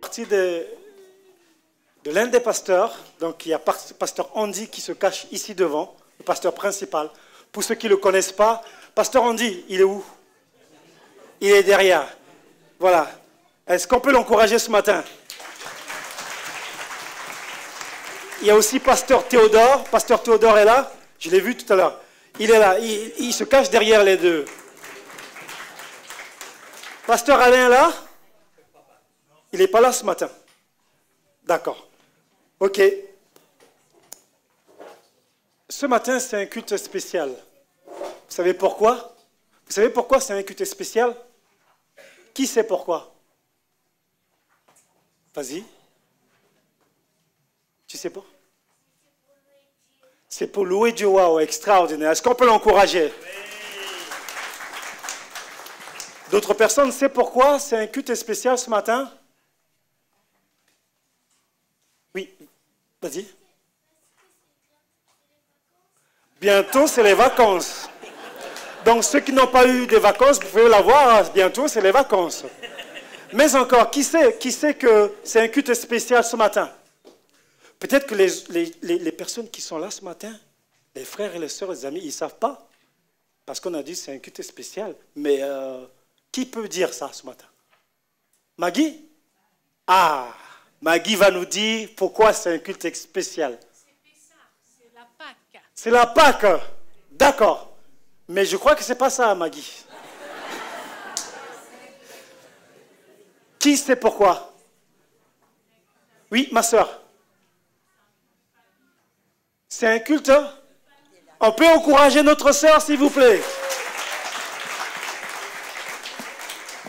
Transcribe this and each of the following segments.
partie de l'un des pasteurs. Donc il y a pasteur Andy qui se cache ici devant, le pasteur principal. Pour ceux qui ne le connaissent pas, pasteur Andy, il est où? Il est derrière. Voilà. Est-ce qu'on peut l'encourager ce matin? Il y a aussi pasteur Théodore. Pasteur Théodore est là. Je l'ai vu tout à l'heure. Il est là. Il se cache derrière les deux. Pasteur Alain est là? Il n'est pas là ce matin. D'accord. Ok. Ce matin, c'est un culte spécial. Vous savez pourquoi? Vous savez pourquoi c'est un culte spécial? Qui sait pourquoi? Vas-y. Tu sais pas? C'est pour louer Dieu. Waouh, extraordinaire. Est-ce qu'on peut l'encourager? D'autres personnes savent pourquoi c'est un culte spécial ce matin? Oui, vas-y. Bientôt, c'est les vacances. Donc, ceux qui n'ont pas eu des vacances, vous pouvez l'avoir. Bientôt, c'est les vacances. Mais encore, qui sait que c'est un culte spécial ce matin? Peut-être que les personnes qui sont là ce matin, les frères et les sœurs, les amis, ils ne savent pas. Parce qu'on a dit que c'est un culte spécial. Mais qui peut dire ça ce matin? Maggie? Ah, Maggie va nous dire pourquoi c'est un culte spécial. C'est la Pâque. C'est la Pâque. D'accord. Mais je crois que ce n'est pas ça, Maggie. Qui sait pourquoi? Oui, ma soeur. C'est un culte? On peut encourager notre soeur, s'il vous plaît.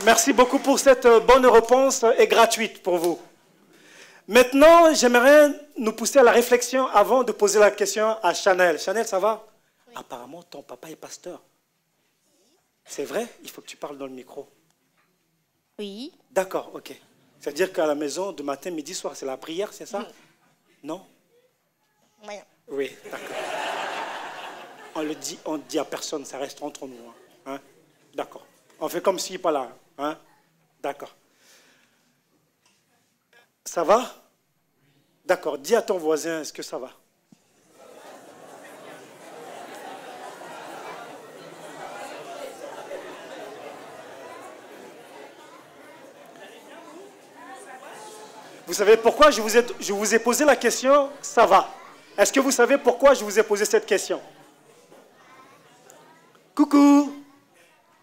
Merci beaucoup pour cette bonne réponse et gratuite pour vous. Maintenant, j'aimerais nous pousser à la réflexion avant de poser la question à Chanel. Chanel, ça va? Oui. Apparemment, ton papa est pasteur. C'est vrai? Il faut que tu parles dans le micro. Oui. D'accord, ok. C'est-à-dire qu'à la maison, de matin, midi, soir, c'est la prière, c'est ça? Non? Oui. Oui, d'accord. On ne dit à personne, ça reste entre nous. Hein? D'accord. On fait comme s'il n'est pas là. Hein? D'accord. Ça va? D'accord. Dis à ton voisin, est-ce que ça va? Vous savez pourquoi je vous ai posé la question, ça va? Est-ce que vous savez pourquoi je vous ai posé cette question? Coucou!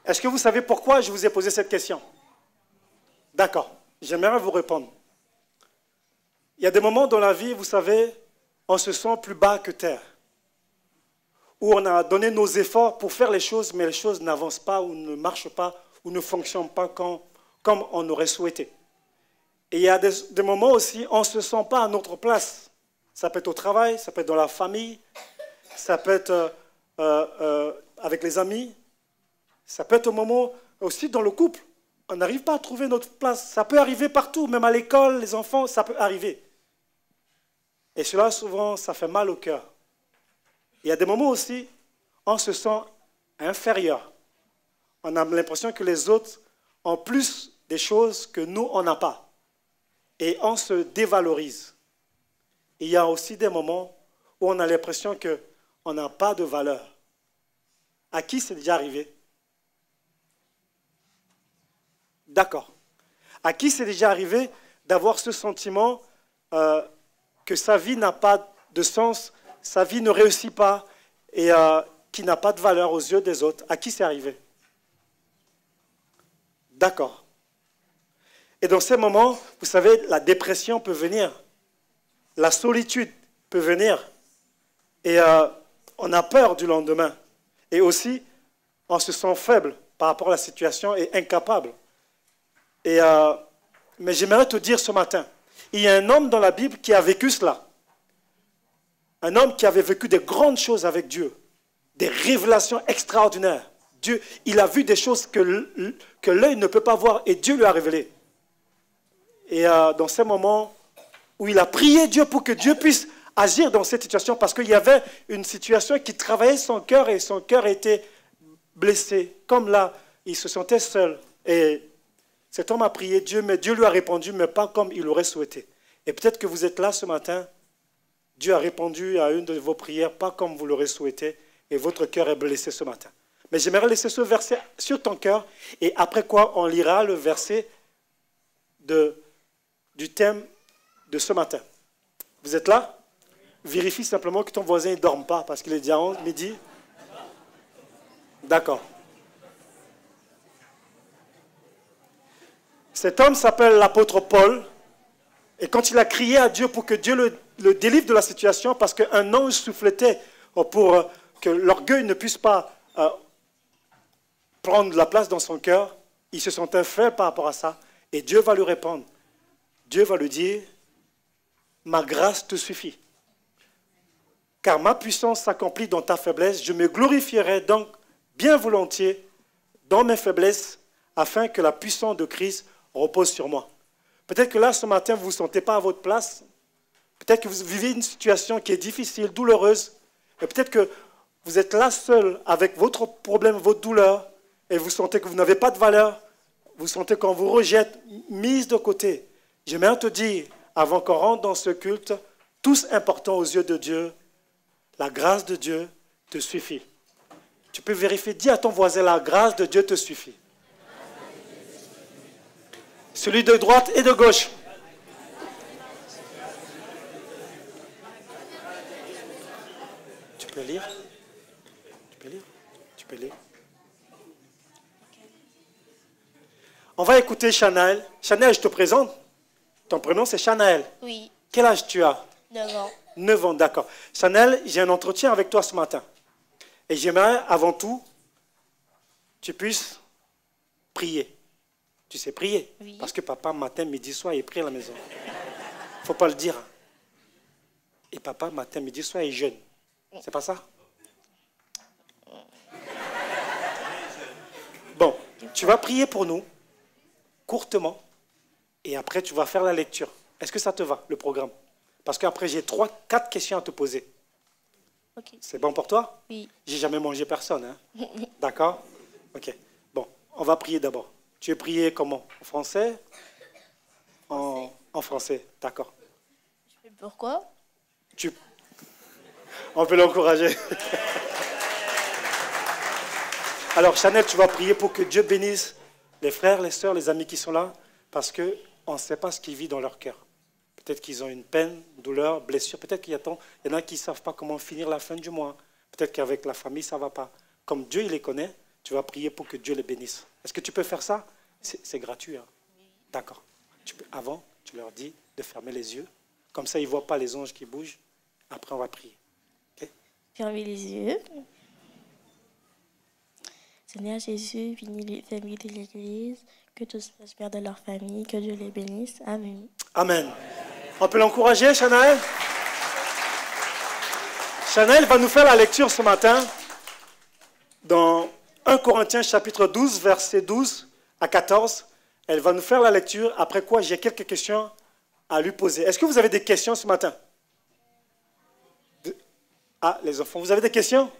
Est-ce que vous savez pourquoi je vous ai posé cette question? D'accord. J'aimerais vous répondre. Il y a des moments dans la vie, vous savez, on se sent plus bas que terre. Où on a donné nos efforts pour faire les choses, mais les choses n'avancent pas ou ne marchent pas ou ne fonctionnent pas comme on aurait souhaité. Et il y a des moments aussi, on ne se sent pas à notre place. Ça peut être au travail, ça peut être dans la famille, ça peut être avec les amis, ça peut être au moment aussi dans le couple. On n'arrive pas à trouver notre place. Ça peut arriver partout, même à l'école, les enfants, ça peut arriver. Et cela, souvent, ça fait mal au cœur. Il y a des moments aussi, on se sent inférieur. On a l'impression que les autres ont plus des choses que nous, on n'a pas. Et on se dévalorise. Et il y a aussi des moments où on a l'impression qu'on n'a pas de valeur. À qui c'est déjà arrivé? D'accord. À qui c'est déjà arrivé d'avoir ce sentiment que sa vie n'a pas de sens, sa vie ne réussit pas et qui n'a pas de valeur aux yeux des autres? À qui c'est arrivé? D'accord. Et dans ces moments, vous savez, la dépression peut venir, la solitude peut venir et on a peur du lendemain. Et aussi, on se sent faible par rapport à la situation et incapable. Mais j'aimerais te dire ce matin, il y a un homme dans la Bible qui a vécu cela. Un homme qui avait vécu des grandes choses avec Dieu, des révélations extraordinaires. Dieu, il a vu des choses que l'œil ne peut pas voir et Dieu lui a révélé. Et dans ces moments où il a prié Dieu pour que Dieu puisse agir dans cette situation, parce qu'il y avait une situation qui travaillait son cœur et son cœur était blessé. Comme là, il se sentait seul. Et Cet homme a prié Dieu, mais Dieu lui a répondu, mais pas comme il aurait souhaité. Et peut-être que vous êtes là ce matin, Dieu a répondu à une de vos prières, pas comme vous l'aurez souhaité, et votre cœur est blessé ce matin. Mais j'aimerais laisser ce verset sur ton cœur, et après quoi on lira le verset du thème de ce matin. Vous êtes là? Vérifie simplement que ton voisin ne dorme pas, parce qu'il est déjà midi. D'accord. Cet homme s'appelle l'apôtre Paul, et quand il a crié à Dieu pour que Dieu le délivre de la situation, parce qu'un ange souffletait pour que l'orgueil ne puisse pas prendre la place dans son cœur, il se sentait faible par rapport à ça, et Dieu va lui répondre. Dieu va lui dire, ma grâce te suffit. Car ma puissance s'accomplit dans ta faiblesse, je me glorifierai donc bien volontiers dans mes faiblesses, afin que la puissance de Christ repose sur moi. Peut-être que là, ce matin, vous ne vous sentez pas à votre place. Peut-être que vous vivez une situation qui est difficile, douloureuse. Et peut-être que vous êtes là seul avec votre problème, votre douleur, et vous sentez que vous n'avez pas de valeur. Vous sentez qu'on vous rejette, mise de côté. J'aimerais te dire, avant qu'on rentre dans ce culte, tous importants aux yeux de Dieu, la grâce de Dieu te suffit. Tu peux vérifier, dis à ton voisin, la grâce de Dieu te suffit. Celui de droite et de gauche. Tu peux lire? Tu peux lire? Tu peux lire? On va écouter Chanel. Chanel, je te présente. Ton prénom, c'est Chanel. Oui. Quel âge tu as? 9 ans. 9 ans, d'accord. Chanel, j'ai un entretien avec toi ce matin. Et j'aimerais, avant tout, tu puisses prier. Tu sais prier? Oui. Parce que papa, matin, midi, soir, il prie à la maison. Il ne faut pas le dire. Et papa, matin, midi, soir, il jeûne. C'est pas ça? Bon, tu vas prier pour nous, courtement, et après, tu vas faire la lecture. Est-ce que ça te va, le programme? Parce qu'après, j'ai 3-4 questions à te poser. Ok. C'est bon pour toi? Oui. J'ai jamais mangé personne, hein? D'accord? Ok. Bon, on va prier d'abord. Tu es prié comment? En français? En français, d'accord. Pourquoi? On peut l'encourager. Alors, Chanel, tu vas prier pour que Dieu bénisse les frères, les sœurs, les amis qui sont là, parce qu'on ne sait pas ce qu'ils vivent dans leur cœur. Peut-être qu'ils ont une peine, une douleur, blessure. Peut-être qu'il y en a qui ne savent pas comment finir la fin du mois. Peut-être qu'avec la famille, ça ne va pas. Comme Dieu, il les connaît, tu vas prier pour que Dieu les bénisse. Est-ce que tu peux faire ça? C'est gratuit. Hein? Oui. D'accord. Avant, tu leur dis de fermer les yeux. Comme ça, ils ne voient pas les anges qui bougent. Après, on va prier. Okay? Fermez les yeux. Seigneur Jésus, bénis les familles de l'Église. Que tout se passe bien dans leur famille. Que Dieu les bénisse. Amen. Amen. On peut l'encourager, Chanel? Chanel va nous faire la lecture ce matin dans 1 Corinthiens chapitre 12, versets 12 à 14. Elle va nous faire la lecture, après quoi j'ai quelques questions à lui poser. Est-ce que vous avez des questions ce matin? Ah, les enfants, vous avez des questions?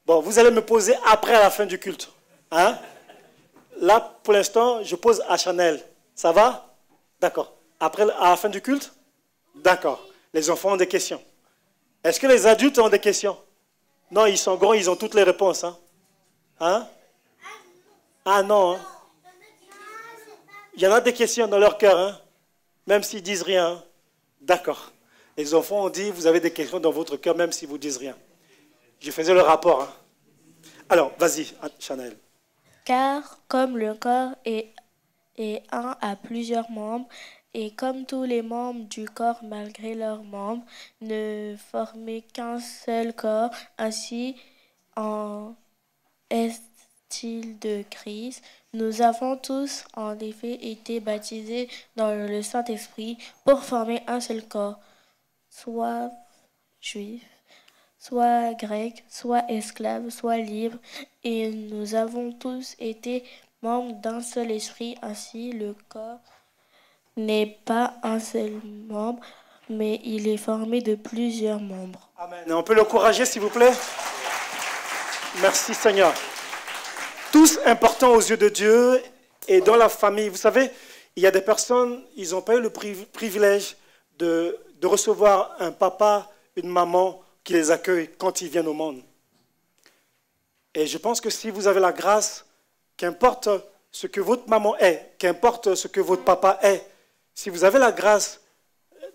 Bon, vous allez me poser après à la fin du culte. Hein? Là, pour l'instant, je pose à Chanel. Ça va? D'accord. Après, à la fin du culte? D'accord. Les enfants ont des questions. Est-ce que les adultes ont des questions? Non, ils sont grands, ils ont toutes les réponses. Hein? Hein? Ah non. Hein? Il y en a des questions dans leur cœur, hein? Même s'ils disent rien. Hein? D'accord. Les enfants ont dit, vous avez des questions dans votre cœur, même si vous ne dites rien. Je faisais le rapport. Hein? Alors, vas-y, Chanel. Car comme le corps est un à plusieurs membres, et comme tous les membres du corps, malgré leurs membres, ne formaient qu'un seul corps, ainsi en est-il de Christ. Nous avons tous en effet été baptisés dans le Saint-Esprit pour former un seul corps, soit juif, soit grec, soit esclave, soit libre, et nous avons tous été membres d'un seul esprit. Ainsi, le corps n'est pas un seul membre, mais il est formé de plusieurs membres. Amen. On peut l'encourager, s'il vous plaît? Merci, Seigneur. Tous importants aux yeux de Dieu, Et dans la famille, vous savez, il y a des personnes, ils n'ont pas eu le privilège de recevoir un papa, une maman qui les accueille quand ils viennent au monde. Et je pense que si vous avez la grâce, qu'importe ce que votre maman est, qu'importe ce que votre papa est, si vous avez la grâce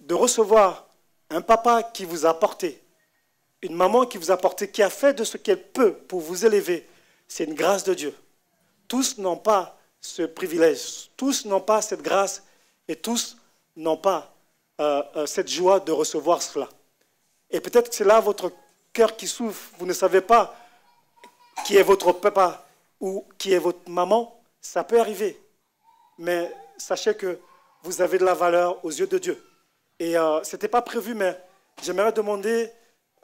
de recevoir un papa qui vous a porté, une maman qui vous a porté, qui a fait de ce qu'elle peut pour vous élever, c'est une grâce de Dieu. Tous n'ont pas ce privilège, tous n'ont pas cette grâce et tous n'ont pas cette joie de recevoir cela. Et peut-être que c'est là votre cœur qui souffre, vous ne savez pas qui est votre papa ou qui est votre maman, ça peut arriver. Mais sachez que vous avez de la valeur aux yeux de Dieu. Et ce n'était pas prévu, mais j'aimerais demander,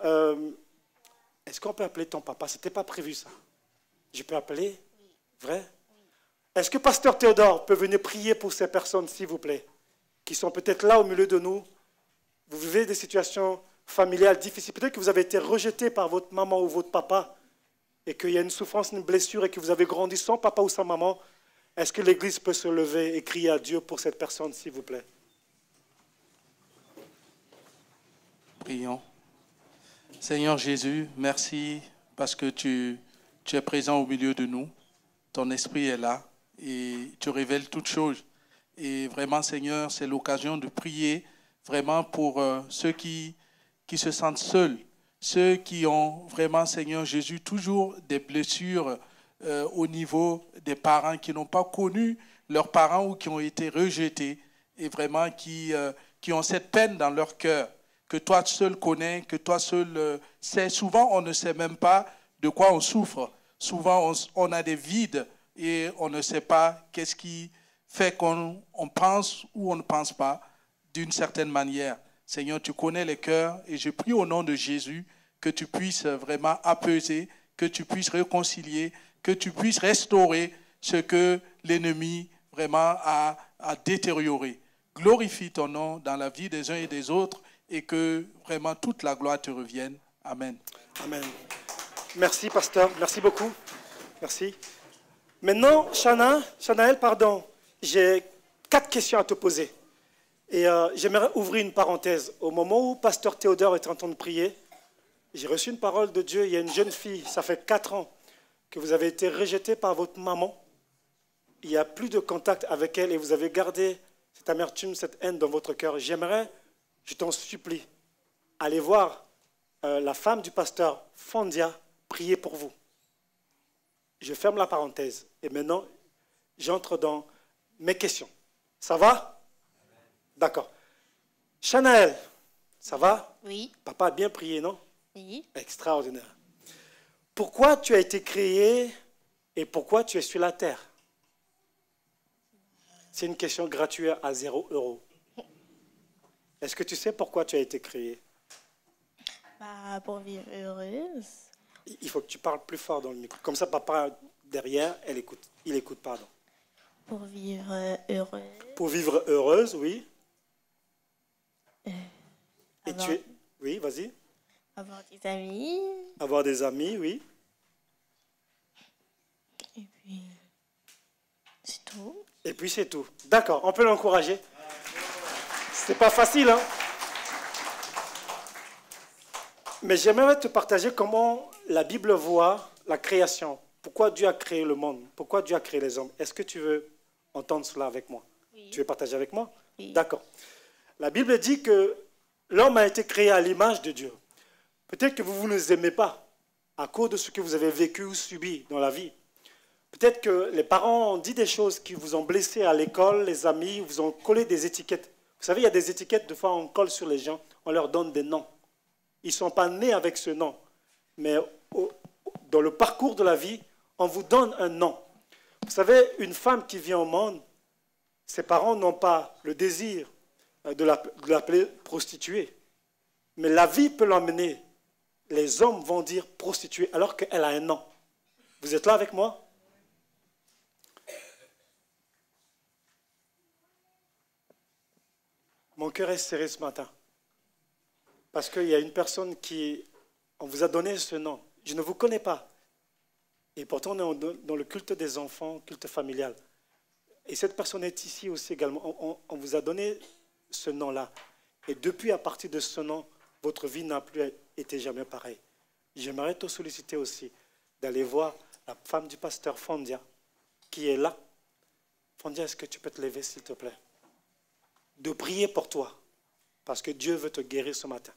est-ce qu'on peut appeler ton papa? Ce n'était pas prévu ça. Je peux appeler? Vrai? Est-ce que Pasteur Théodore peut venir prier pour ces personnes, s'il vous plaît, qui sont peut-être là au milieu de nous? Vous vivez des situations familiales difficiles. Peut-être que vous avez été rejeté par votre maman ou votre papa et qu'il y a une souffrance, une blessure et que vous avez grandi sans papa ou sans maman. Est-ce que l'Église peut se lever et crier à Dieu pour cette personne, s'il vous plaît? Prions. Seigneur Jésus, merci parce que tu es présent au milieu de nous. Ton esprit est là et tu révèles toutes choses. Et vraiment, Seigneur, c'est l'occasion de prier vraiment pour ceux qui se sentent seuls, ceux qui ont vraiment, Seigneur Jésus, toujours des blessures au niveau des parents qui n'ont pas connu leurs parents ou qui ont été rejetés et vraiment qui ont cette peine dans leur cœur que toi seul connais, que toi seul sais. Souvent, on ne sait même pas de quoi on souffre. Souvent, on a des vides et on ne sait pas qu'est-ce qui fait qu'on pense ou on ne pense pas d'une certaine manière. Seigneur, tu connais les cœurs et je prie au nom de Jésus que tu puisses vraiment apaiser, que tu puisses réconcilier, que tu puisses restaurer ce que l'ennemi vraiment a détérioré. Glorifie ton nom dans la vie des uns et des autres et que vraiment toute la gloire te revienne. Amen. Amen. Merci, pasteur. Merci beaucoup. Merci. Maintenant, Chanaël, pardon, j'ai 4 questions à te poser. Et j'aimerais ouvrir une parenthèse. Au moment où pasteur Théodore était en train de prier, j'ai reçu une parole de Dieu. Il y a une jeune fille, ça fait 4 ans, que vous avez été rejetée par votre maman. Il n'y a plus de contact avec elle et vous avez gardé cette amertume, cette haine dans votre cœur. J'aimerais, je t'en supplie, aller voir la femme du pasteur Fondia prier pour vous. Je ferme la parenthèse et maintenant, j'entre dans mes questions. Ça va? D'accord. Chanaël, ça va? Oui. Papa a bien prié, non? Oui. Extraordinaire. Pourquoi tu as été créé et pourquoi tu es sur la terre? C'est une question gratuite à 0 €. Est-ce que tu sais pourquoi tu as été créé? Pour vivre heureuse. Il faut que tu parles plus fort dans le micro. Comme ça, papa, derrière, il écoute, pardon. Pour vivre heureuse. Pour vivre heureuse, oui. Et avoir, tu es... Oui, vas-y. avoir des amis. Avoir des amis, oui. Et puis, c'est tout. Et puis c'est tout. D'accord, on peut l'encourager. C'est pas facile, hein? Mais j'aimerais te partager comment la Bible voit la création. Pourquoi Dieu a créé le monde? Pourquoi Dieu a créé les hommes? Est-ce que tu veux entendre cela avec moi? Oui. Tu veux partager avec moi? Oui. D'accord. La Bible dit que l'homme a été créé à l'image de Dieu. Peut-être que vous ne les aimez pas à cause de ce que vous avez vécu ou subi dans la vie. Peut-être que les parents ont dit des choses qui vous ont blessé à l'école, les amis, vous ont collé des étiquettes. Vous savez, il y a des étiquettes, de fois on colle sur les gens, on leur donne des noms. Ils ne sont pas nés avec ce nom. Mais dans le parcours de la vie, on vous donne un nom. Vous savez, une femme qui vient au monde, ses parents n'ont pas le désir de l'appeler prostituée. Mais la vie peut l'emmener. Les hommes vont dire prostituée alors qu'elle a un nom. Vous êtes là avec moi? Mon cœur est serré ce matin. Parce qu'il y a une personne on vous a donné ce nom. Je ne vous connais pas. Et pourtant, on est dans le culte des enfants, culte familial. Et cette personne est ici aussi également. On vous a donné ce nom-là. Et depuis, à partir de ce nom, votre vie n'a plus été jamais pareille. J'aimerais te solliciter aussi d'aller voir la femme du pasteur Fondia, qui est là. Fondia, est-ce que tu peux te lever, s'il te plaît? De prier pour toi, parce que Dieu veut te guérir ce matin.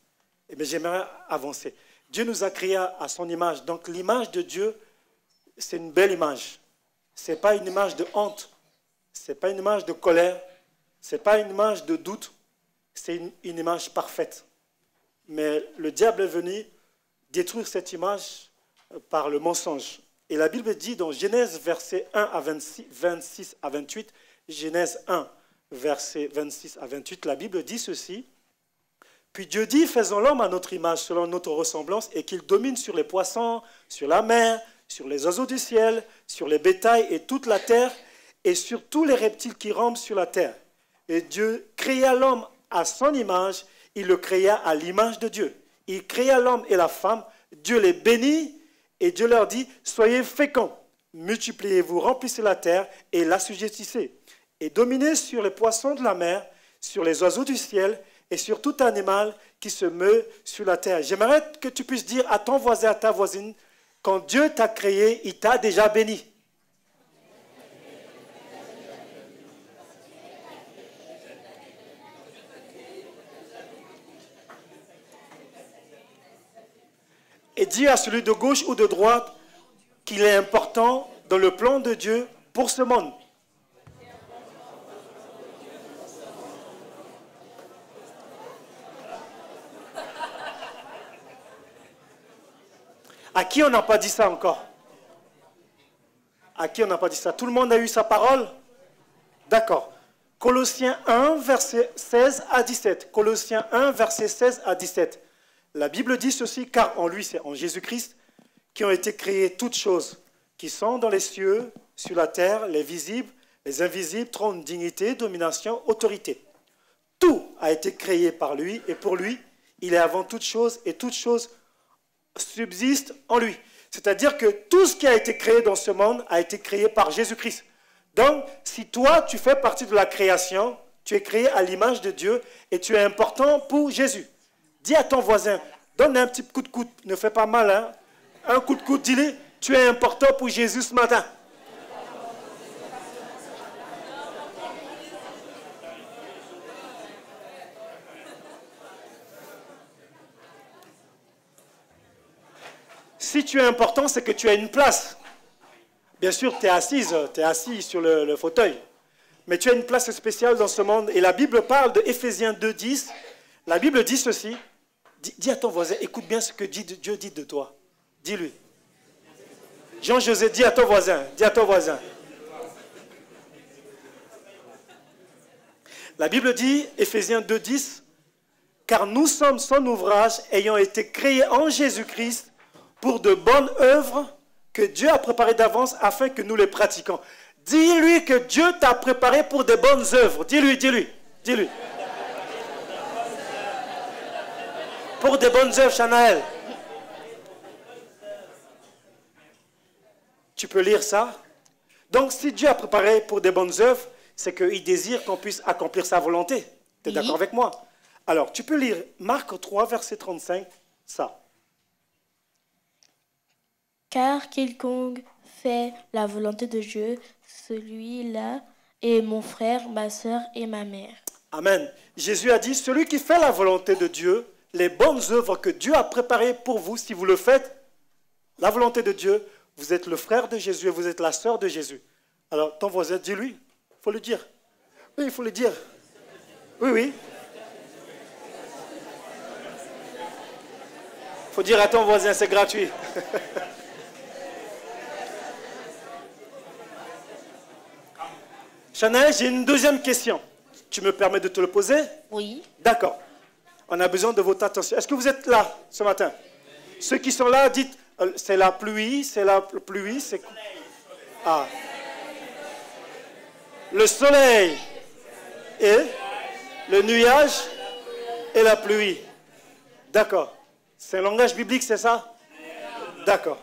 Mais j'aimerais avancer. Dieu nous a créés à son image. Donc l'image de Dieu, c'est une belle image. Ce n'est pas une image de honte. Ce n'est pas une image de colère. Ce n'est pas une image de doute. C'est une image parfaite. Mais le diable est venu détruire cette image par le mensonge. Et la Bible dit dans Genèse verset 1 à 26 à 28, Genèse 1, verset 26 à 28, la Bible dit ceci. Puis Dieu dit, faisons l'homme à notre image, selon notre ressemblance, et qu'il domine sur les poissons, sur la mer, sur les oiseaux du ciel, sur les bétails et toute la terre, et sur tous les reptiles qui rampent sur la terre. Et Dieu créa l'homme à son image, il le créa à l'image de Dieu. Il créa l'homme et la femme, Dieu les bénit, et Dieu leur dit, soyez féconds, multipliez-vous, remplissez la terre et l'assujettissez, et dominez sur les poissons de la mer, sur les oiseaux du ciel, et sur tout animal qui se meut sur la terre. J'aimerais que tu puisses dire à ton voisin, à ta voisine, quand Dieu t'a créé, il t'a déjà béni. Et dis à celui de gauche ou de droite qu'il est important dans le plan de Dieu pour ce monde. À qui on n'a pas dit ça encore? À qui on n'a pas dit ça? Tout le monde a eu sa parole? D'accord. Colossiens 1, verset 16 à 17. Colossiens 1, verset 16 à 17. La Bible dit ceci, car en lui, c'est en Jésus-Christ, qui ont été créées toutes choses, qui sont dans les cieux, sur la terre, les visibles, les invisibles, trône, dignité, domination, autorité. Tout a été créé par lui, et pour lui, il est avant toute chose, et toute chose subsiste en lui. C'est-à-dire que tout ce qui a été créé dans ce monde a été créé par Jésus-Christ. Donc, si toi, tu fais partie de la création, tu es créé à l'image de Dieu et tu es important pour Jésus. Dis à ton voisin, donne un petit coup de coude, ne fais pas mal, hein? Un coup de coude, dis-lui, tu es important pour Jésus ce matin. Si tu es important, c'est que tu as une place. Bien sûr, tu es assis sur le fauteuil. Mais tu as une place spéciale dans ce monde. Et la Bible parle de Éphésiens 2,10. La Bible dit ceci. Dis à ton voisin, écoute bien ce que Dieu dit de toi. Dis-lui. Jean-José, dis à ton voisin. Dis à ton voisin. La Bible dit, Éphésiens 2,10, car nous sommes son ouvrage ayant été créés en Jésus-Christ pour de bonnes œuvres que Dieu a préparées d'avance afin que nous les pratiquions. Dis-lui que Dieu t'a préparé pour de bonnes œuvres. Dis-lui, dis-lui, dis-lui. Pour de bonnes œuvres, Chanaël. Tu peux lire ça? Donc, si Dieu a préparé pour de bonnes œuvres, c'est qu'il désire qu'on puisse accomplir sa volonté. Tu es d'accord avec moi? Alors, tu peux lire Marc 3, verset 35, ça. Car quiconque fait la volonté de Dieu, celui-là est mon frère, ma soeur et ma mère. Amen. Jésus a dit, celui qui fait la volonté de Dieu, les bonnes œuvres que Dieu a préparées pour vous, si vous le faites, la volonté de Dieu, vous êtes le frère de Jésus et vous êtes la sœur de Jésus. Alors, ton voisin, dis-lui, il faut le dire. Oui, il faut le dire. Oui, oui. Il faut dire à ton voisin, c'est gratuit. Chanel, j'ai une deuxième question. Tu me permets de te le poser? Oui. D'accord. On a besoin de votre attention. Est-ce que vous êtes là ce matin? Ceux qui sont là, dites, c'est la pluie, c'est la pluie, c'est... Ah. Le soleil et le nuage et la pluie. D'accord. C'est un langage biblique, c'est ça? D'accord.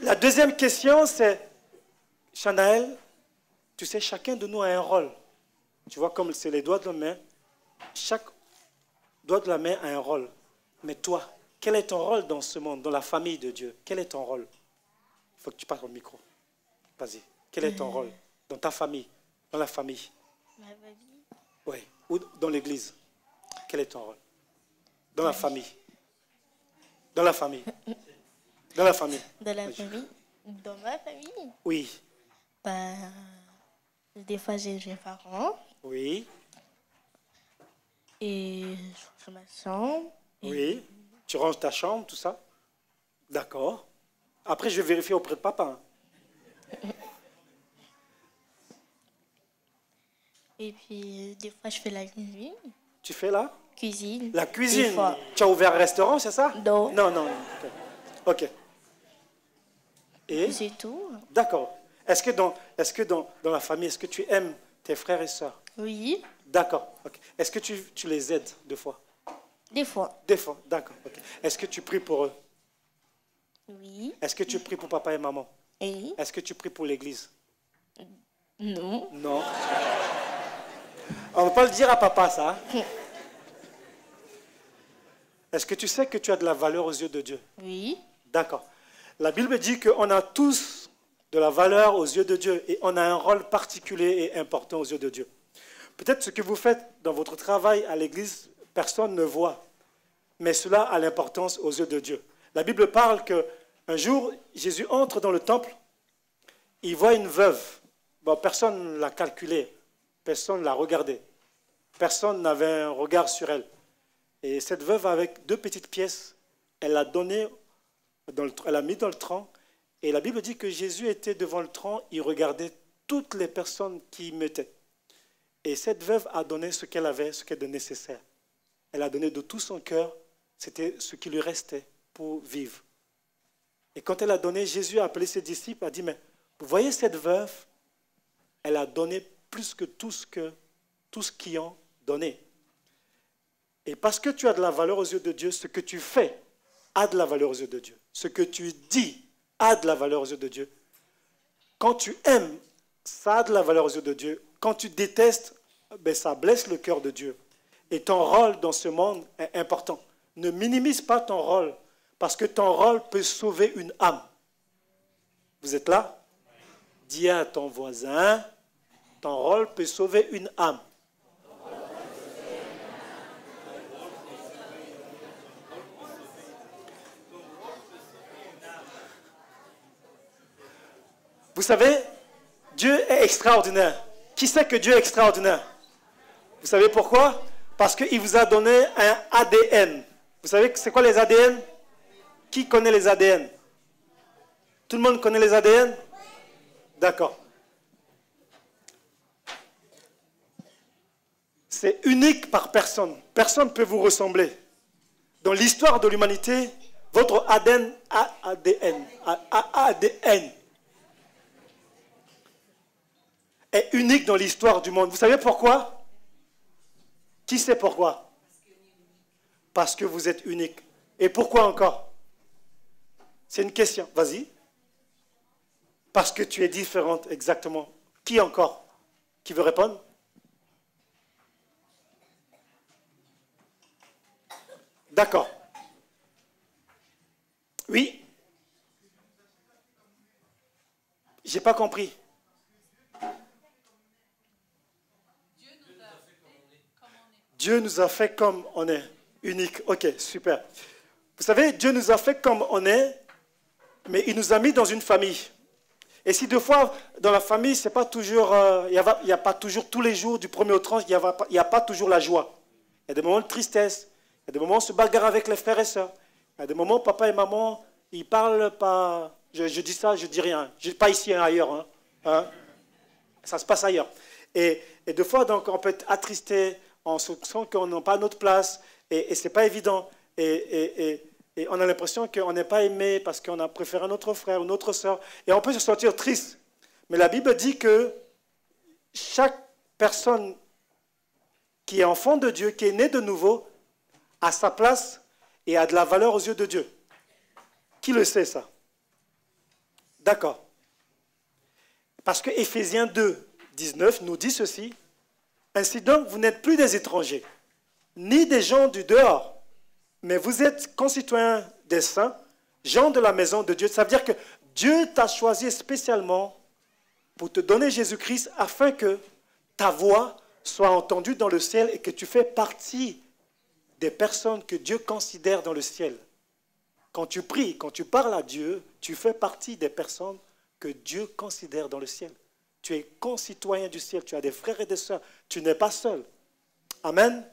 La deuxième question, c'est, Chanaël, Tu sais, chacun de nous a un rôle. Tu vois, comme c'est les doigts de la main, chaque doigt de la main a un rôle. Mais toi, quel est ton rôle dans ce monde, dans la famille de Dieu? Quel est ton rôle? Il faut que tu parles au micro. Vas-y. Quel est ton rôle dans ta famille, dans la famille? Ma famille. Oui. Ou dans l'église? Quel est ton rôle? Dans la famille. Dans la famille. Dans la famille. Dans la famille. Dans ma famille. Oui. Bah, des fois, j'ai mes parents. Oui. Et je range ma chambre. Oui. Tu ranges ta chambre, tout ça? D'accord. Après, je vais vérifier auprès de papa. Et puis, des fois, je fais la cuisine. Tu fais là? Cuisine. La Des cuisine. fois. Tu as ouvert un restaurant, c'est ça? Non. Non, non. Ok. Et? C'est tout. D'accord. Est-ce que dans la famille, est-ce que tu aimes tes frères et sœurs? Oui. D'accord. Okay. Est-ce que tu les aides deux fois? Des fois. Des fois, d'accord. Okay. Est-ce que tu pries pour eux? Oui. Est-ce que tu pries pour papa et maman? Et Est-ce que tu pries pour l'église? non. Non. On ne va pas le dire à papa, ça. Est-ce que tu sais que tu as de la valeur aux yeux de Dieu? Oui. D'accord. La Bible dit qu'on a tous de la valeur aux yeux de Dieu et on a un rôle particulier et important aux yeux de Dieu. Peut-être ce que vous faites dans votre travail à l'église, personne ne voit, mais cela a l'importance aux yeux de Dieu. La Bible parle qu'un jour, Jésus entre dans le temple, il voit une veuve. Bon, personne ne l'a calculée, personne ne l'a regardée, personne n'avait un regard sur elle. Et cette veuve, avec 2 petites pièces, elle l'a donné, elle l'a mis dans le tronc. Et la Bible dit que Jésus était devant le tronc, il regardait toutes les personnes qui y mettaient. Et cette veuve a donné ce qu'elle avait, ce qu'elle de nécessaire. Elle a donné de tout son cœur, c'était ce qui lui restait pour vivre. Et quand elle a donné, Jésus a appelé ses disciples, a dit, mais vous voyez cette veuve, elle a donné plus que tous qui ont donné. Et parce que tu as de la valeur aux yeux de Dieu, ce que tu fais a de la valeur aux yeux de Dieu. Ce que tu dis a de la valeur aux yeux de Dieu. Quand tu aimes, ça a de la valeur aux yeux de Dieu. Quand tu détestes, ben ça blesse le cœur de Dieu. Et ton rôle dans ce monde est important. Ne minimise pas ton rôle, parce que ton rôle peut sauver une âme. Vous êtes là? Dis à ton voisin, ton rôle peut sauver une âme. Vous savez, Dieu est extraordinaire. Qui sait que Dieu est extraordinaire? Vous savez pourquoi? Parce qu'il vous a donné un ADN. Vous savez c'est quoi les ADN? Qui connaît les ADN? Tout le monde connaît les ADN? D'accord. C'est unique par personne. Personne ne peut vous ressembler. Dans l'histoire de l'humanité, votre ADN est unique dans l'histoire du monde. Vous savez pourquoi? Qui sait pourquoi? Parce que vous êtes unique. Et pourquoi encore? C'est une question. Vas-y. Parce que tu es différente, exactement. Qui encore? Qui veut répondre? D'accord. Oui? J'ai pas compris. Dieu nous a fait comme on est. Unique. Ok, super. Vous savez, Dieu nous a fait comme on est, mais il nous a mis dans une famille. Et si deux fois, dans la famille, c'est pas toujours, il n'y a pas toujours tous les jours, du 1er au 30, il n'y a pas toujours la joie. Il y a des moments de tristesse, il y a des moments où on se bagarre avec les frères et sœurs. Il y a des moments où papa et maman, ils parlent pas, je dis ça, je dis rien. Pas ici, hein, ailleurs. Hein. Ça se passe ailleurs. Et deux fois, donc, on peut être attristé, on se sent qu'on n'a pas notre place, et ce n'est pas évident. Et on a l'impression qu'on n'est pas aimé parce qu'on a préféré notre frère ou notre sœur. Et on peut se sentir triste. Mais la Bible dit que chaque personne qui est enfant de Dieu, qui est né de nouveau, a sa place et a de la valeur aux yeux de Dieu. Qui le sait, ça? D'accord. Parce que Éphésiens 2, 19 nous dit ceci. Ainsi donc, vous n'êtes plus des étrangers, ni des gens du dehors, mais vous êtes concitoyens des saints, gens de la maison de Dieu. Ça veut dire que Dieu t'a choisi spécialement pour te donner Jésus-Christ afin que ta voix soit entendue dans le ciel et que tu fais partie des personnes que Dieu considère dans le ciel. Quand tu pries, quand tu parles à Dieu, tu fais partie des personnes que Dieu considère dans le ciel. Tu es concitoyen du ciel, tu as des frères et des sœurs, tu n'es pas seul. Amen.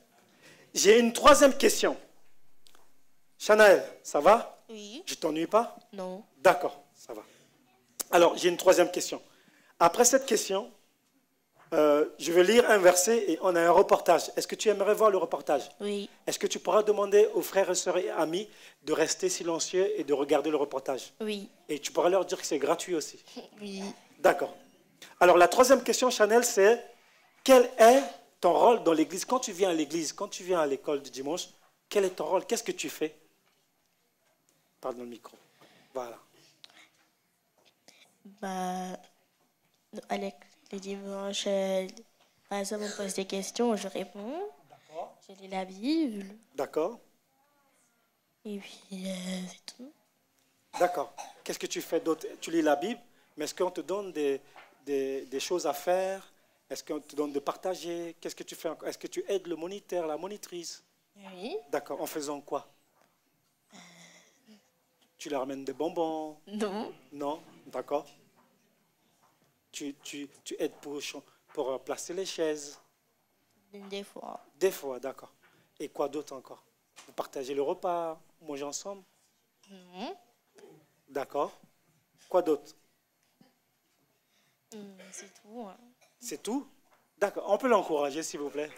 J'ai une troisième question. Chanel, ça va? Oui. Je ne t'ennuie pas? Non. D'accord, ça va. Alors, j'ai une troisième question. Après cette question, je vais lire un verset et on a un reportage. Est-ce que tu aimerais voir le reportage? Oui. Est-ce que tu pourras demander aux frères et sœurs et amis de rester silencieux et de regarder le reportage? Oui. Et tu pourras leur dire que c'est gratuit aussi. Oui. D'accord. Alors, la troisième question, Chanel, c'est quel est ton rôle dans l'église? Quand tu viens à l'église, quand tu viens à l'école du dimanche, quel est ton rôle? Qu'est-ce que tu fais? Parle dans le micro. Voilà. Bah, Alex, les dimanches, par exemple, on pose des questions, je réponds. D'accord. Je lis la Bible. D'accord. Et puis, c'est tout. D'accord. Qu'est-ce que tu fais d'autre? Tu lis la Bible, mais est-ce qu'on te donne des choses à faire? Est-ce qu'on te donne de partager? Qu'est-ce que tu fais encore? Est-ce que tu aides le moniteur, la monitrice? Oui. D'accord. En faisant quoi? Tu leur ramènes des bonbons? Non. Non? D'accord. Tu aides pour placer les chaises? Des fois. Des fois, d'accord. Et quoi d'autre encore? Vous partagez le repas? Manger ensemble? Non. D'accord. Quoi d'autre? C'est tout. Hein. C'est tout? D'accord. On peut l'encourager, s'il vous plaît.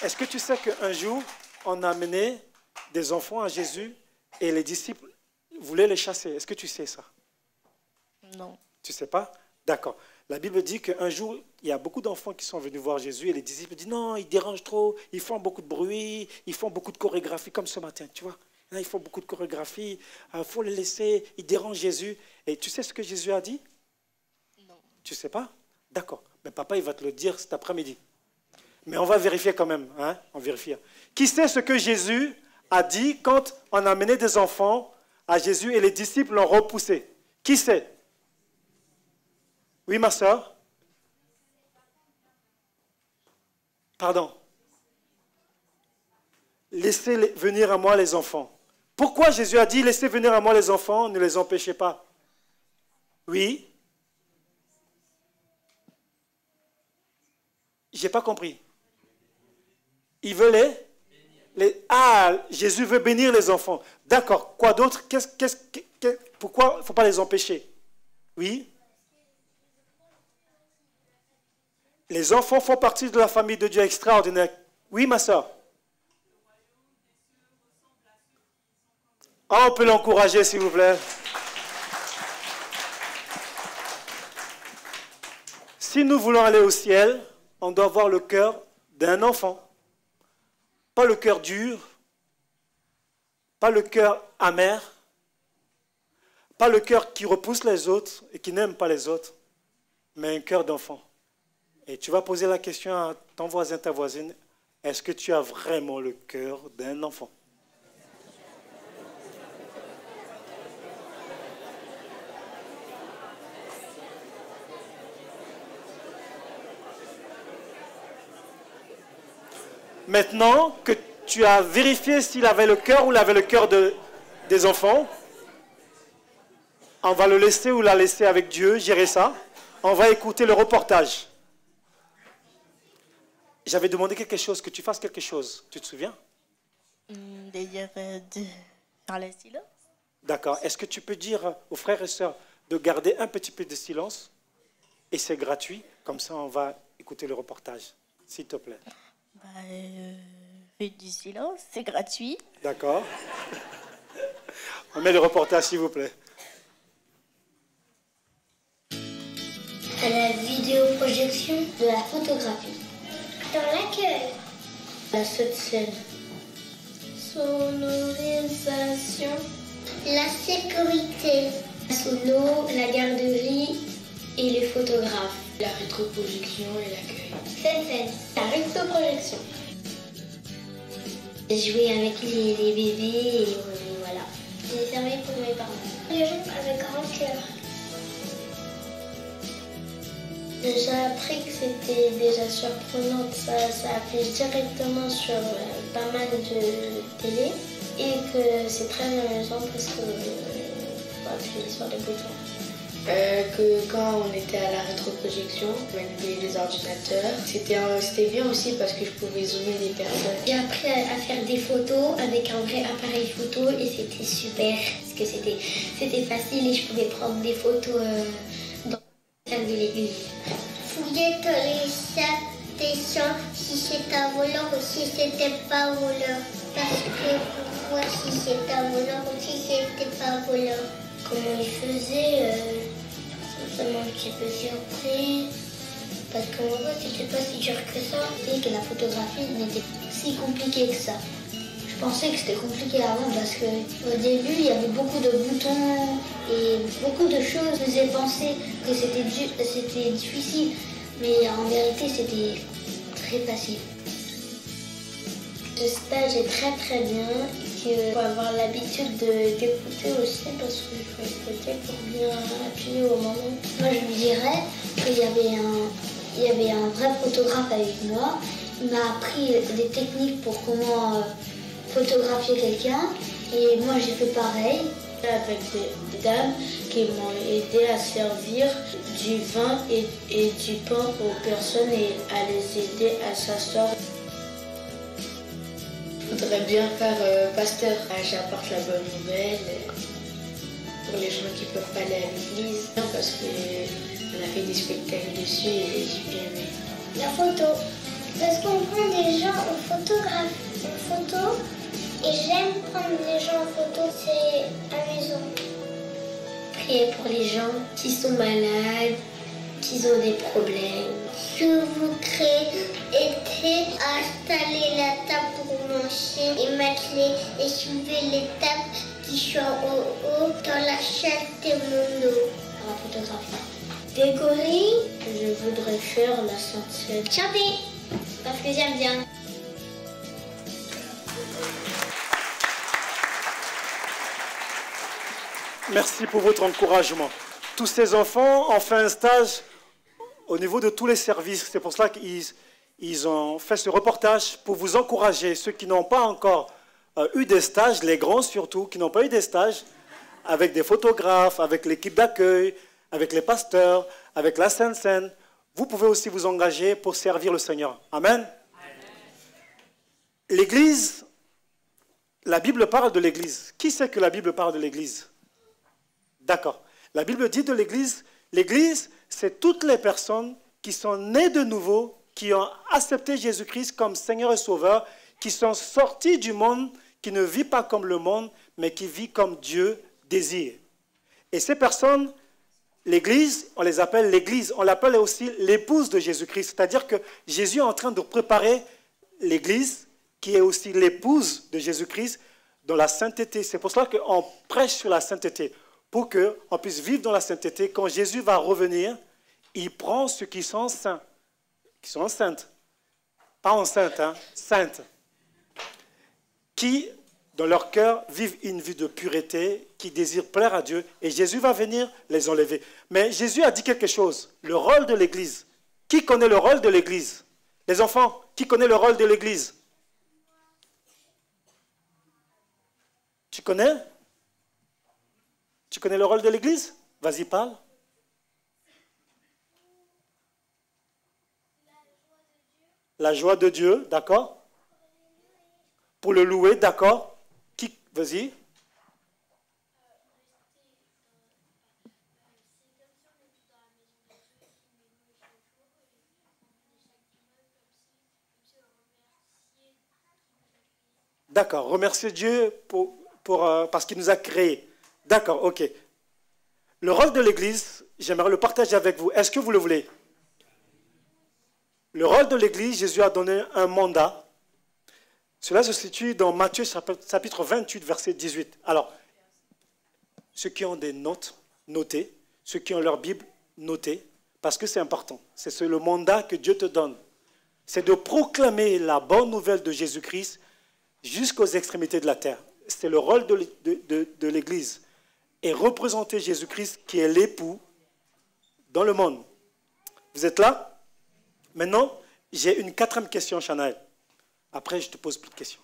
Est-ce que tu sais qu'un jour, on a amené des enfants à Jésus et les disciples voulaient les chasser? Est-ce que tu sais ça? Non. Tu ne sais pas? D'accord. La Bible dit qu'un jour, il y a beaucoup d'enfants qui sont venus voir Jésus et les disciples disent non, ils dérangent trop, ils font beaucoup de bruit, ils font beaucoup de chorégraphie, comme ce matin, tu vois. Là, ils font beaucoup de chorégraphie, il faut les laisser, ils dérangent Jésus. Et tu sais ce que Jésus a dit? Non. Tu ne sais pas? D'accord. Mais papa, il va te le dire cet après-midi. Mais on va vérifier quand même. Hein? On vérifie. Qui sait ce que Jésus a dit quand on a amené des enfants à Jésus et les disciples l'ont repoussé? Qui sait? Oui, ma soeur? Pardon. Laissez venir à moi les enfants. Pourquoi Jésus a dit laissez venir à moi les enfants, ne les empêchez pas? Oui? Je n'ai pas compris. Il veut Ah, Jésus veut bénir les enfants. D'accord. Quoi d'autre? Pourquoi il ne faut pas les empêcher? Oui? Les enfants font partie de la famille de Dieu extraordinaire. Oui, ma soeur? Ah, on peut l'encourager, s'il vous plaît. Si nous voulons aller au ciel, on doit avoir le cœur d'un enfant. Pas le cœur dur, pas le cœur amer, pas le cœur qui repousse les autres et qui n'aime pas les autres, mais un cœur d'enfant. Et tu vas poser la question à ton voisin, ta voisine, est-ce que tu as vraiment le cœur d'un enfant? Maintenant que tu as vérifié s'il avait le cœur ou il avait le cœur des enfants, on va le laisser ou la laisser avec Dieu, gérer ça. On va écouter le reportage. J'avais demandé quelque chose, que tu fasses quelque chose. Tu te souviens? De faire le silence. D'accord. Est-ce que tu peux dire aux frères et sœurs de garder un petit peu de silence? Et c'est gratuit. Comme ça, on va écouter le reportage. S'il te plaît. Faites du silence, c'est gratuit. D'accord. On met le reportage, s'il vous plaît. À la vidéoprojection de la photographie. Dans l'accueil. La scène. Sonorisation. La sécurité. La sono, la garderie. et les photographes. La rétroprojection et l'accueil. Fun, la rétroprojection. Jouer avec les bébés et voilà. J'ai servi pour mes parents. Les gens avec grand cœur. J'ai appris que c'était déjà surprenant, ça affiche directement sur pas mal de télé et que c'est très amusant parce que faut appuyer sur les boutons. Que quand on était à la rétroprojection, manipuler les ordinateurs, c'était bien aussi parce que je pouvais zoomer des personnes. J'ai appris à faire des photos avec un vrai appareil photo et c'était super parce que c'était facile et je pouvais prendre des photos dans la salle de l'église. Fouiller dans les sacs des gens si c'est un voleur ou si c'était pas un voleur. Parce que pour voir si c'était un voleur ou si c'était pas un voleur. Comment ils faisaient, ça m'a un petit peu surpris. Parce qu'en vrai, c'était pas si dur que ça. Et que la photographie n'était pas si compliquée que ça. Je pensais que c'était compliqué avant parce qu'au début, il y avait beaucoup de boutons et beaucoup de choses. Je faisais penser que c'était difficile, mais en vérité, c'était très facile. Le stage est très très bien. Il faut avoir l'habitude d'écouter aussi parce qu'il faut écouter pour bien appuyer au moment. Moi, je me dirais qu'il y avait un vrai photographe avec moi. Il m'a appris des techniques pour comment photographier quelqu'un et moi j'ai fait pareil avec des dames qui m'ont aidé à servir du vin et du pain aux personnes et à les aider à s'asseoir. Je voudrais bien faire pasteur. J'apporte la bonne nouvelle pour les gens qui ne peuvent pas aller à l'église. Parce qu'on a fait des spectacles dessus et j'ai bien aimé. La photo. Parce qu'on prend des gens en photographe. En photo. Et j'aime prendre les gens en photo, c'est amusant. Prier pour les gens qui sont malades, qui ont des problèmes. Je voudrais aider à installer la table pour manger et mettre et soulever les tables qui sont au haut dans la chaise de mon dos. La photographie. Décorer, je voudrais faire la Sainte Seine. Chanter, parce que j'aime bien. Merci pour votre encouragement. Tous ces enfants ont fait un stage au niveau de tous les services. C'est pour cela qu'ils ont fait ce reportage pour vous encourager. Ceux qui n'ont pas encore eu des stages, les grands surtout, qui n'ont pas eu des stages, avec des photographes, avec l'équipe d'accueil, avec les pasteurs, avec la Sainte Seine, vous pouvez aussi vous engager pour servir le Seigneur. Amen. L'Église, la Bible parle de l'Église. Qui sait que la Bible parle de l'Église? D'accord. La Bible dit de l'Église, l'Église, c'est toutes les personnes qui sont nées de nouveau, qui ont accepté Jésus-Christ comme Seigneur et Sauveur, qui sont sorties du monde, qui ne vivent pas comme le monde, mais qui vivent comme Dieu désire. Et ces personnes, l'Église, on les appelle l'Église, on l'appelle aussi l'épouse de Jésus-Christ, c'est-à-dire que Jésus est en train de préparer l'Église, qui est aussi l'épouse de Jésus-Christ, dans la sainteté. C'est pour cela qu'on prêche sur la sainteté, pour qu'on puisse vivre dans la sainteté. Quand Jésus va revenir, il prend ceux qui sont saints, qui sont saintes, pas enceintes, hein, saintes, qui, dans leur cœur, vivent une vie de pureté, qui désirent plaire à Dieu, et Jésus va venir les enlever. Mais Jésus a dit quelque chose, le rôle de l'Église. Qui connaît le rôle de l'Église? Les enfants, qui connaît le rôle de l'Église? Tu connais? Tu connais le rôle de l'Église? Vas-y, parle. La joie de Dieu, d'accord? Pour le louer, d'accord? Qui? Vas-y. D'accord, remercier Dieu parce qu'il nous a créés. D'accord, ok. Le rôle de l'Église, j'aimerais le partager avec vous. Est-ce que vous le voulez? Le rôle de l'Église, Jésus a donné un mandat. Cela se situe dans Matthieu chapitre 28, verset 18. Alors, ceux qui ont des notes, notez. Ceux qui ont leur Bible, noter, parce que c'est important. C'est le mandat que Dieu te donne. C'est de proclamer la bonne nouvelle de Jésus-Christ jusqu'aux extrémités de la terre. C'est le rôle de l'Église. Et représenter Jésus-Christ qui est l'époux dans le monde. Vous êtes là? Maintenant, j'ai une 4e question, Chanaël. Après, je te pose plus de questions.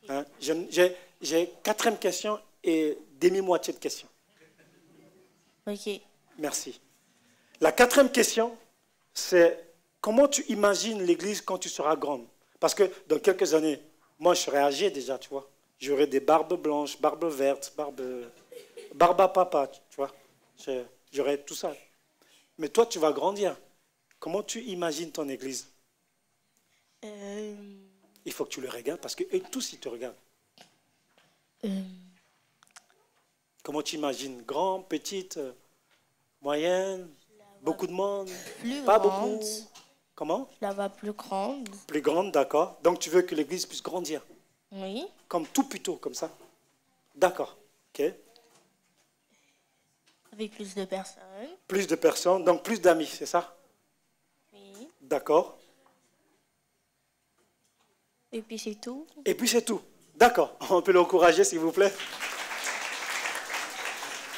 Hein? J'ai 4e question et demi-moitié de questions. Ok. Merci. La 4e question, c'est comment tu imagines l'Église quand tu seras grande? Parce que dans quelques années, moi, je serai âgé déjà, tu vois. J'aurai des barbes blanches, barbes vertes, barbe à papa, tu vois. J'aurai tout ça. Mais toi, tu vas grandir. Comment tu imagines ton Église? Il faut que tu le regardes parce qu'eux tous, ils te regardent. Comment tu imagines? Grand, petite, moyenne, beaucoup de monde? Plus pas grande. beaucoup. Comment? Je la vois plus grande. Plus grande, d'accord. Donc tu veux que l'Église puisse grandir? Oui. Comme tout plutôt, comme ça? D'accord. Ok. Avec plus de personnes. Plus de personnes, donc plus d'amis, c'est ça? Oui. D'accord. Et puis c'est tout. Et puis c'est tout. D'accord. On peut l'encourager, s'il vous plaît.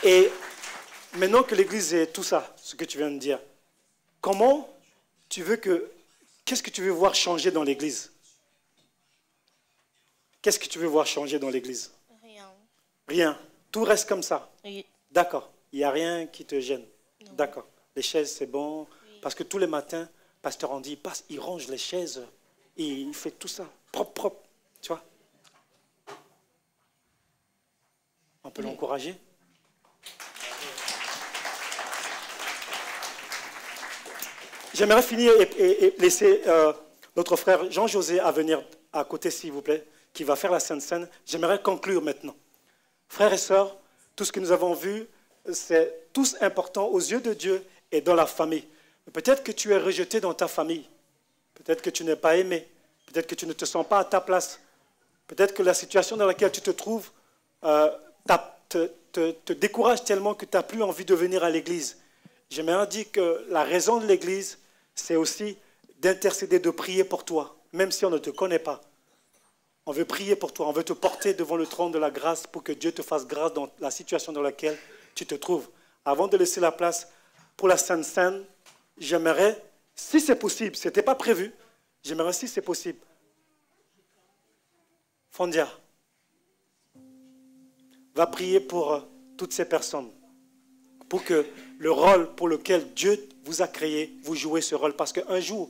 Et maintenant que l'Église est tout ça, ce que tu viens de dire, comment tu veux que... Qu'est-ce que tu veux voir changer dans l'Église? Qu'est-ce que tu veux voir changer dans l'Église? Rien. Rien. Tout reste comme ça. Oui. D'accord. Il n'y a rien qui te gêne. D'accord. Les chaises, c'est bon. Oui. Parce que tous les matins, Pasteur Andy passe, il range les chaises, et il fait tout ça. Propre, propre. Tu vois? On peut l'encourager? J'aimerais finir et laisser notre frère Jean-José à venir à côté, s'il vous plaît, qui va faire la Sainte Seine. J'aimerais conclure maintenant. Frères et sœurs, tout ce que nous avons vu, c'est tous important aux yeux de Dieu et dans la famille. Peut-être que tu es rejeté dans ta famille. Peut-être que tu n'es pas aimé. Peut-être que tu ne te sens pas à ta place. Peut-être que la situation dans laquelle tu te trouves te décourage tellement que tu n'as plus envie de venir à l'église. J'aimerais dire que la raison de l'église, c'est aussi d'intercéder, de prier pour toi, même si on ne te connaît pas. On veut prier pour toi, on veut te porter devant le trône de la grâce pour que Dieu te fasse grâce dans la situation dans laquelle tu te trouves. Avant de laisser la place pour la Sainte Seine, j'aimerais, si c'est possible, ce n'était pas prévu, j'aimerais, si c'est possible, Fondia, va prier pour toutes ces personnes, pour que le rôle pour lequel Dieu vous a créé, vous jouez ce rôle, parce qu'un jour,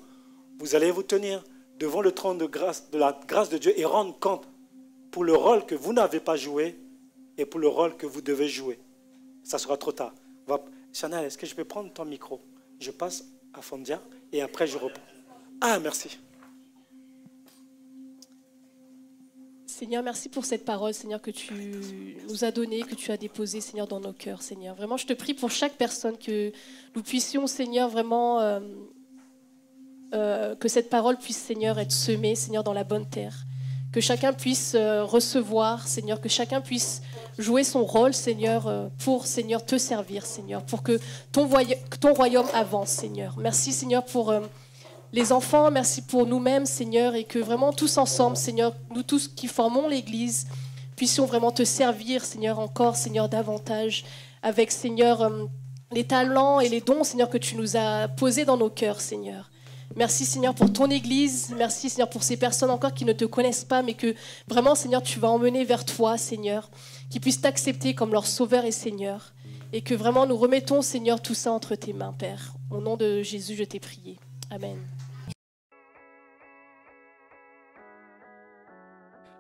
vous allez vous tenir devant le trône de la grâce de Dieu et rendre compte pour le rôle que vous n'avez pas joué et pour le rôle que vous devez jouer. Ça sera trop tard. Chanel, est-ce que je peux prendre ton micro? Je passe à Fondia et après je reprends. Ah, merci. Seigneur, merci pour cette parole, Seigneur, que tu nous as donnée, que tu as déposée, Seigneur, dans nos cœurs, Seigneur. Vraiment, je te prie pour chaque personne que nous puissions, Seigneur, vraiment... que cette parole puisse, Seigneur, être semée, Seigneur, dans la bonne terre. Que chacun puisse recevoir, Seigneur, que chacun puisse jouer son rôle, Seigneur, pour, Seigneur, te servir, Seigneur, pour que ton royaume avance, Seigneur. Merci, Seigneur, pour les enfants, merci pour nous-mêmes, Seigneur, et que vraiment tous ensemble, Seigneur, nous tous qui formons l'Église, puissions vraiment te servir, Seigneur, encore, Seigneur, davantage, avec, Seigneur, les talents et les dons, Seigneur, que tu nous as posés dans nos cœurs, Seigneur. Merci, Seigneur, pour ton Église. Merci, Seigneur, pour ces personnes encore qui ne te connaissent pas, mais que vraiment, Seigneur, tu vas emmener vers toi, Seigneur, qui puissent t'accepter comme leur Sauveur et Seigneur. Et que vraiment, nous remettons, Seigneur, tout ça entre tes mains, Père. Au nom de Jésus, je t'ai prié. Amen.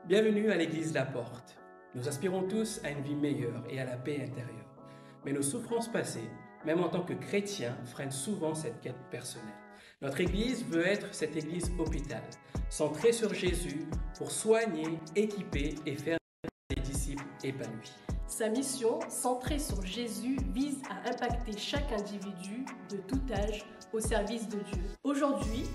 Bienvenue à l'Église La Porte. Nous aspirons tous à une vie meilleure et à la paix intérieure. Mais nos souffrances passées, même en tant que chrétiens, freinent souvent cette quête personnelle. Notre Église veut être cette Église hôpital, centrée sur Jésus pour soigner, équiper et faire des disciples épanouis. Sa mission, centrée sur Jésus, vise à impacter chaque individu de tout âge au service de Dieu. Aujourd'hui,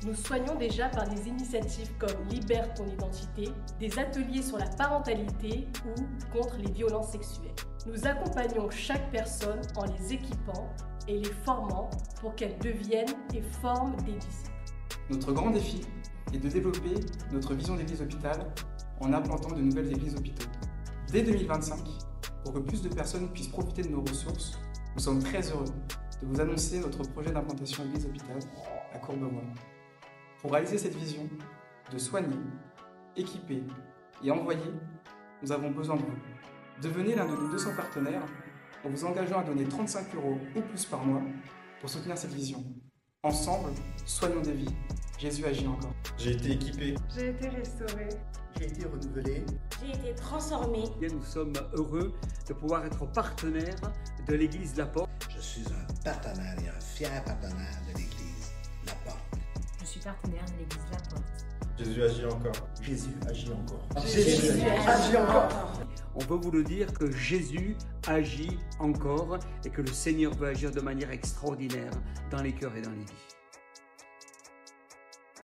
Nous soignons déjà par des initiatives comme Libère ton identité, des ateliers sur la parentalité ou contre les violences sexuelles. Nous accompagnons chaque personne en les équipant et les formant pour qu'elles deviennent et forment des disciples. Notre grand défi est de développer notre vision d'église hôpital en implantant de nouvelles églises hôpitaux. Dès 2025, pour que plus de personnes puissent profiter de nos ressources, nous sommes très heureux de vous annoncer notre projet d'implantation église hôpital à Courbevoie. Pour réaliser cette vision de soigner, équiper et envoyer, nous avons besoin de vous. Devenez l'un de nos 200 partenaires en vous engageant à donner 35 € ou plus par mois pour soutenir cette vision. Ensemble, soignons des vies. Jésus agit encore. J'ai été équipé. J'ai été restauré. J'ai été renouvelé. J'ai été transformé. Nous sommes heureux de pouvoir être partenaires de l'Église La Porte. Je suis un partenaire et un fier partenaire de l'Église La Porte. Je suis partenaire de l'Église La Porte. Jésus agit encore. Jésus agit encore. Jésus agit encore. On peut vous le dire que Jésus agit encore et que le Seigneur veut agir de manière extraordinaire dans les cœurs et dans les vies.